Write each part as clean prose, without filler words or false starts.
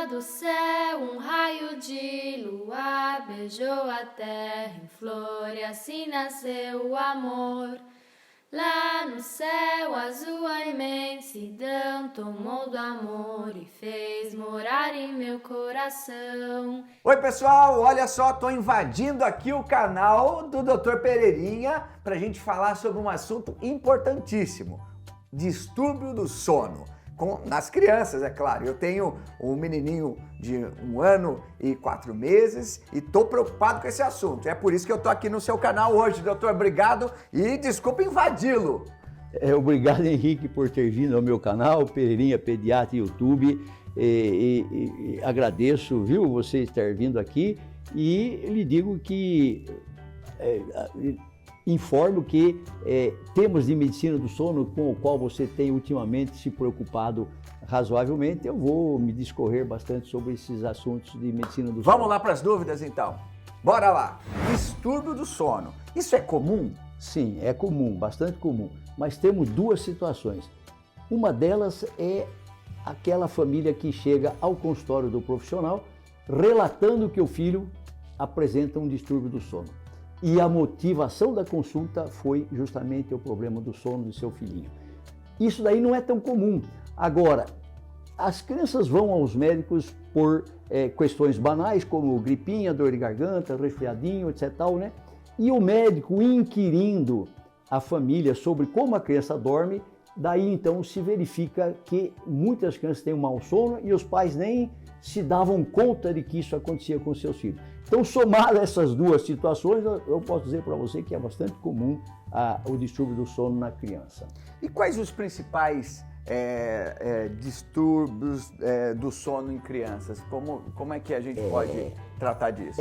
Lá do céu um raio de lua beijou a terra em flor e assim nasceu o amor. Lá no céu azul a imensidão tomou do amor e fez morar em meu coração. Oi pessoal, olha só, tô invadindo aqui o canal do Dr. Pereirinha pra gente falar sobre um assunto importantíssimo: distúrbio do sono. Nas crianças, é claro. Eu tenho um menininho de 1 ano e 4 meses e tô preocupado com esse assunto. É por isso que eu tô aqui no seu canal hoje, doutor. Obrigado e desculpa invadi-lo. Obrigado, Henrique, por ter vindo ao meu canal, Pereirinha Pediatra YouTube. Agradeço, viu, você estar vindo aqui e lhe digo que informo que temas de medicina do sono com o qual você tem ultimamente se preocupado razoavelmente, eu vou me discorrer bastante sobre esses assuntos de medicina do sono. Vamos lá para as dúvidas então. Bora lá. Distúrbio do sono. Isso é comum? Sim, é comum, bastante comum. Mas temos duas situações. Uma delas é aquela família que chega ao consultório do profissional relatando que o filho apresenta um distúrbio do sono. E a motivação da consulta foi justamente o problema do sono do seu filhinho. Isso daí não é tão comum. Agora, as crianças vão aos médicos por questões banais, como gripinha, dor de garganta, resfriadinho, etc. né? E o médico inquirindo a família sobre como a criança dorme, daí então se verifica que muitas crianças têm um mau sono e os pais nem se davam conta de que isso acontecia com seus filhos. Então, somado a essas duas situações, eu posso dizer para você que é bastante comum o distúrbio do sono na criança. E quais os principais distúrbios do sono em crianças? Como é que a gente pode tratar disso?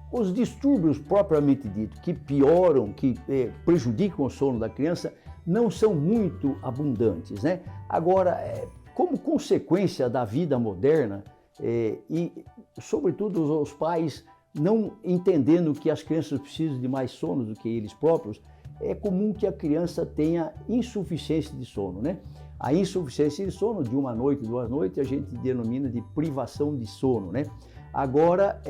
Os distúrbios propriamente dito, que pioram, que prejudicam o sono da criança, não são muito abundantes, né? Agora, como consequência da vida moderna, e sobretudo os pais não entendendo que as crianças precisam de mais sono do que eles próprios, é comum que a criança tenha insuficiência de sono, né? A insuficiência de sono de 1 noite, 2 noites, a gente denomina de privação de sono, né? Agora,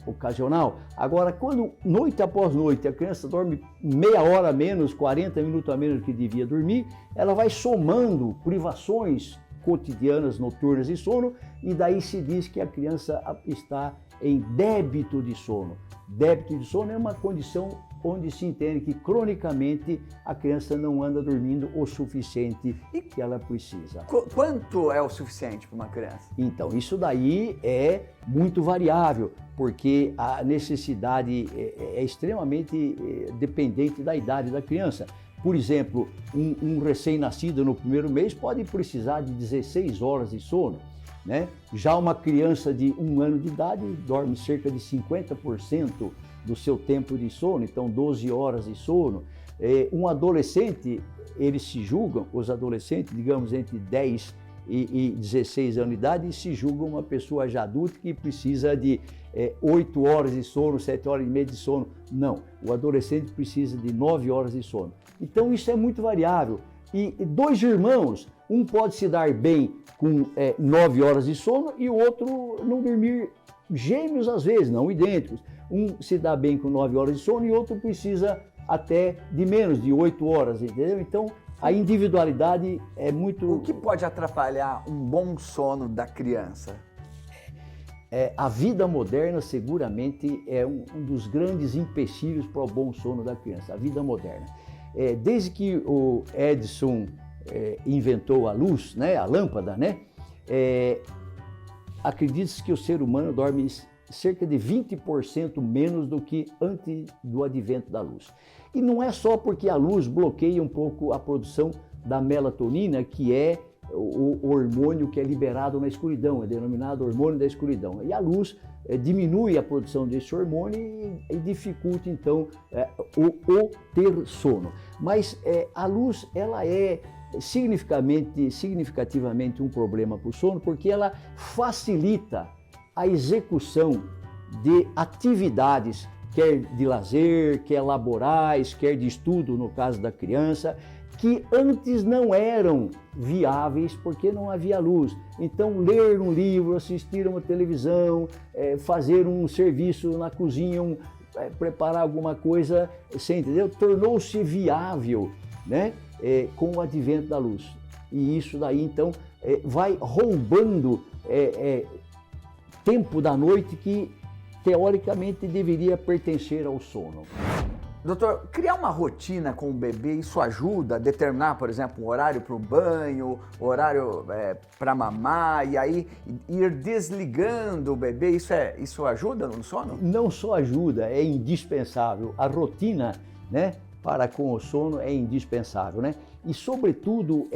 ocasional. Agora, quando noite após noite a criança dorme meia hora a menos, 40 minutos a menos do que devia dormir, ela vai somando privações cotidianas, noturnas de sono, e daí se diz que a criança está em débito de sono. Débito de sono é uma condição onde se entende que cronicamente a criança não anda dormindo o suficiente que ela precisa. Quanto é o suficiente para uma criança? Então, isso daí é muito variável, porque a necessidade é extremamente dependente da idade da criança. Por exemplo, um recém-nascido no primeiro mês pode precisar de 16 horas de sono, né? Já uma criança de 1 ano de idade dorme cerca de 50% do seu tempo de sono, então 12 horas de sono. Um adolescente, eles se julgam, os adolescentes, digamos, entre 10 e 16 anos de idade, se julgam uma pessoa já adulta que precisa de 8 horas de sono, 7 horas e meia de sono. Não, o adolescente precisa de 9 horas de sono. Então isso é muito variável. E 2 irmãos, um pode se dar bem com 9 horas de sono e o outro não dormir, gêmeos às vezes, não idênticos. Um se dá bem com 9 horas de sono e outro precisa até de menos, de 8 horas, entendeu? Então a individualidade é muito... O que pode atrapalhar um bom sono da criança? A vida moderna seguramente é um dos grandes empecilhos para o bom sono da criança, a vida moderna. Desde que o Edison inventou a luz, né, a lâmpada, né, acredita-se que o ser humano dorme cerca de 20% menos do que antes do advento da luz. E não é só porque a luz bloqueia um pouco a produção da melatonina, que é o hormônio que é liberado na escuridão, é denominado hormônio da escuridão. E a luz diminui a produção desse hormônio e dificulta então o ter sono. Mas a luz, ela é significativamente um problema para o sono, porque ela facilita a execução de atividades, quer de lazer, quer laborais, quer de estudo no caso da criança, que antes não eram viáveis porque não havia luz. Então, ler um livro, assistir uma televisão, fazer um serviço na cozinha, preparar alguma coisa, você entendeu? Tornou-se viável, né? Com o advento da luz. E isso daí, então, vai roubando tempo da noite que, teoricamente, deveria pertencer ao sono. Doutor, criar uma rotina com o bebê, isso ajuda a determinar, por exemplo, um horário para o banho, horário para mamar, e aí ir desligando o bebê, isso ajuda no sono? Não só ajuda, é indispensável. A rotina, né, para com o sono é indispensável, né? E, sobretudo,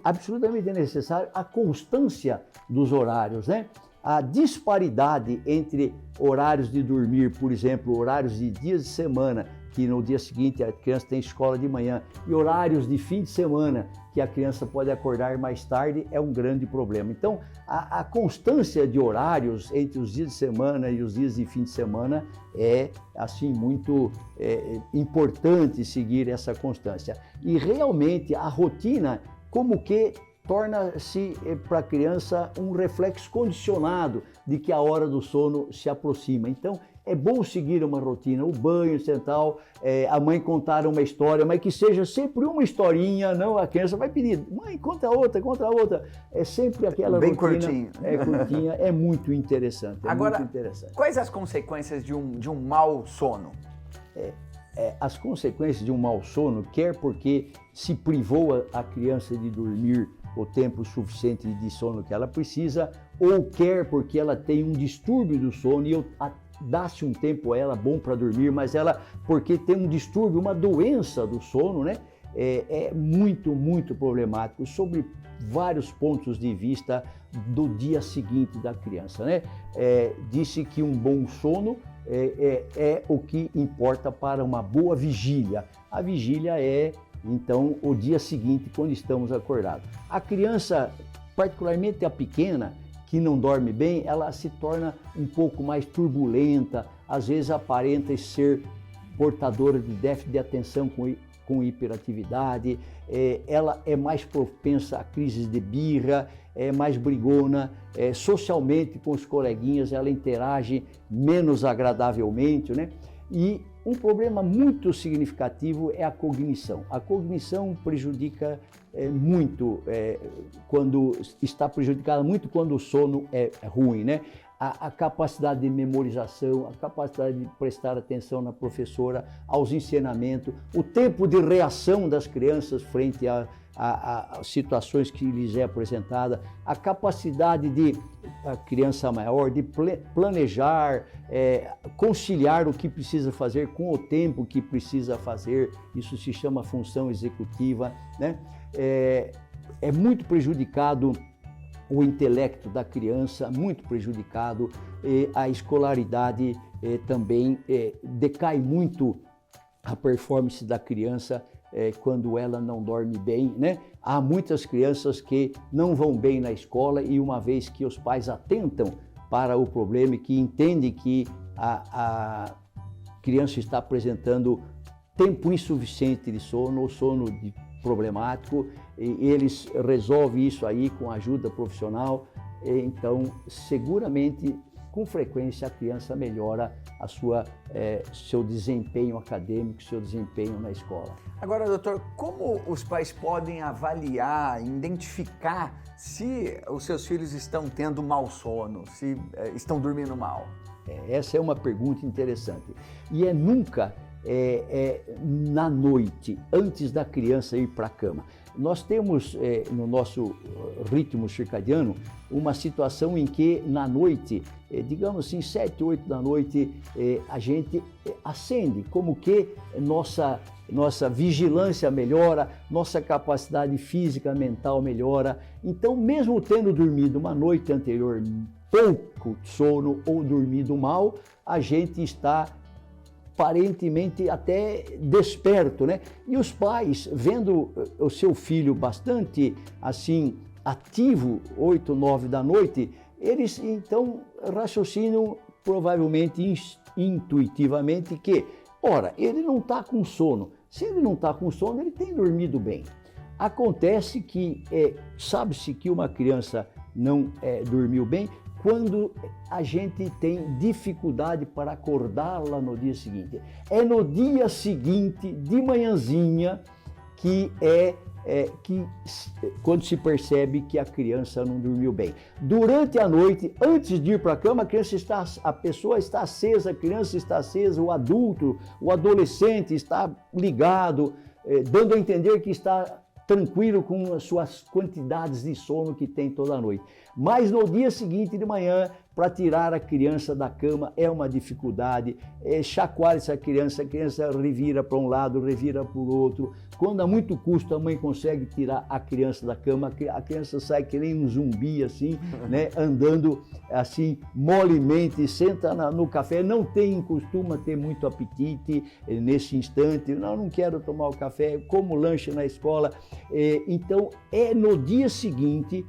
absolutamente necessário a constância dos horários, né? A disparidade entre horários de dormir, por exemplo, horários de dias de semana, que no dia seguinte a criança tem escola de manhã, e horários de fim de semana, que a criança pode acordar mais tarde, é um grande problema. Então, a constância de horários entre os dias de semana e os dias de fim de semana é, assim, muito importante seguir essa constância. E, realmente, a rotina, como que torna-se para a criança um reflexo condicionado de que a hora do sono se aproxima. Então, é bom seguir uma rotina, o banho central, a mãe contar uma história, mas que seja sempre uma historinha, não a criança vai pedir, mãe, conta outra, é sempre aquela bem rotina. Curtinho. Curtinha, é muito interessante. Agora, muito interessante. Quais as consequências de um mau sono? As consequências de um mau sono, quer porque se privou a criança de dormir o tempo suficiente de sono que ela precisa, ou quer porque ela tem um distúrbio do sono e dá-se um tempo a ela bom para dormir, mas ela, porque tem um distúrbio, uma doença do sono, né? É muito, muito problemático sobre vários pontos de vista do dia seguinte da criança, né? Disse que um bom sono é o que importa para uma boa vigília. A vigília então, o dia seguinte, quando estamos acordados. A criança, particularmente a pequena, que não dorme bem, ela se torna um pouco mais turbulenta, às vezes aparenta ser portadora de déficit de atenção com hiperatividade, ela é mais propensa a crises de birra, é mais brigona, socialmente com os coleguinhas ela interage menos agradavelmente, né? E um problema muito significativo é a cognição. A cognição prejudica muito, está prejudicada muito quando o sono é ruim, né? A capacidade de memorização, a capacidade de prestar atenção na professora, aos ensinamentos, o tempo de reação das crianças frente a situações que lhes é apresentada, a capacidade de a criança maior de planejar, conciliar o que precisa fazer com o tempo que precisa fazer, isso se chama função executiva, né? É muito prejudicado o intelecto da criança, muito prejudicado, a escolaridade também decai muito a performance da criança quando ela não dorme bem, né? Há muitas crianças que não vão bem na escola e uma vez que os pais atentam para o problema e que entendem que a criança está apresentando tempo insuficiente de sono ou sono problemático, e eles resolvem isso aí com ajuda profissional, então seguramente com frequência a criança melhora seu desempenho acadêmico, seu desempenho na escola. Agora, doutor, como os pais podem avaliar, identificar se os seus filhos estão tendo mau sono, se estão dormindo mal? Essa é uma pergunta interessante. E nunca na noite, antes da criança ir para a cama. Nós temos no nosso ritmo circadiano uma situação em que na noite, digamos assim, 7, 8 da noite, a gente acende, como que nossa vigilância melhora, nossa capacidade física, mental melhora. Então, mesmo tendo dormido uma noite anterior pouco sono ou dormido mal, a gente está aparentemente até desperto, né? E os pais, vendo o seu filho bastante assim ativo, 8, 9 da noite, eles então raciocinam provavelmente intuitivamente que, ora, ele não está com sono. Se ele não está com sono, ele tem dormido bem. Acontece que sabe-se que uma criança não dormiu bem quando a gente tem dificuldade para acordá-la no dia seguinte. É no dia seguinte, de manhãzinha, que quando se percebe que a criança não dormiu bem. Durante a noite, antes de ir para a cama, a pessoa está acesa, a criança está acesa, o adulto, o adolescente está ligado, dando a entender que está tranquilo com as suas quantidades de sono que tem toda a noite. Mas no dia seguinte de manhã, para tirar a criança da cama é uma dificuldade, chacoalha essa criança, a criança revira para um lado, revira para o outro. Quando a muito custo a mãe consegue tirar a criança da cama, a criança sai que nem um zumbi assim, né, andando assim molemente, senta no café, não costuma ter muito apetite nesse instante, não quero tomar o café, como lanche na escola. Então no dia seguinte,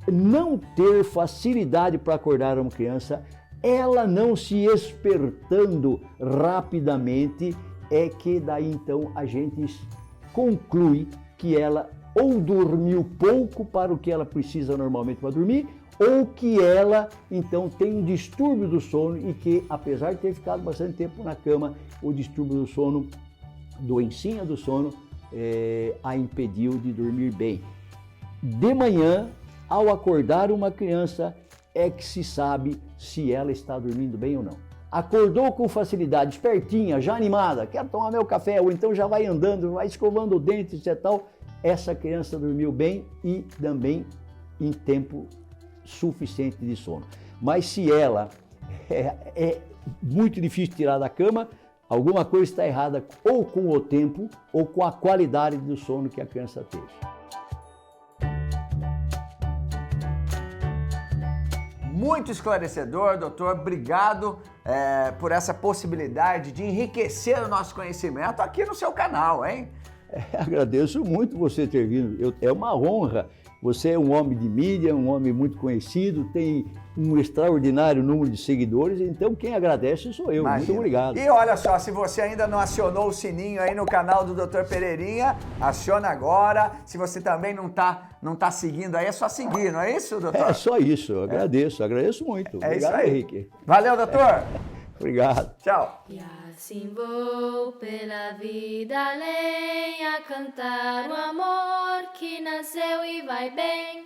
não ter facilidade para acordar uma criança, ela não se espertando rapidamente, é que daí então a gente conclui que ela ou dormiu pouco para o que ela precisa normalmente para dormir, ou que ela então tem um distúrbio do sono e que, apesar de ter ficado bastante tempo na cama, o distúrbio do sono, doencinha do sono, a impediu de dormir bem. De manhã, ao acordar uma criança, é que se sabe se ela está dormindo bem ou não. Acordou com facilidade, espertinha, já animada, quero tomar meu café, ou então já vai andando, vai escovando o dente e tal, essa criança dormiu bem e também em tempo suficiente de sono. Mas se ela é muito difícil tirar da cama, alguma coisa está errada ou com o tempo ou com a qualidade do sono que a criança teve. Muito esclarecedor, doutor. Obrigado por essa possibilidade de enriquecer o nosso conhecimento aqui no seu canal, hein? Agradeço muito você ter vindo. É uma honra. Você é um homem de mídia, um homem muito conhecido, tem um extraordinário número de seguidores, então quem agradece sou eu. Imagina. Muito obrigado. E olha só, se você ainda não acionou o sininho aí no canal do Dr. Pereirinha, aciona agora. Se você também não tá seguindo aí, é só seguir, não é isso, doutor? É só isso, eu agradeço muito. É obrigado, isso aí. Henrique. Valeu, doutor. Obrigado. Tchau. E assim vou pela vida além a cantar o amor que nasceu e vai bem.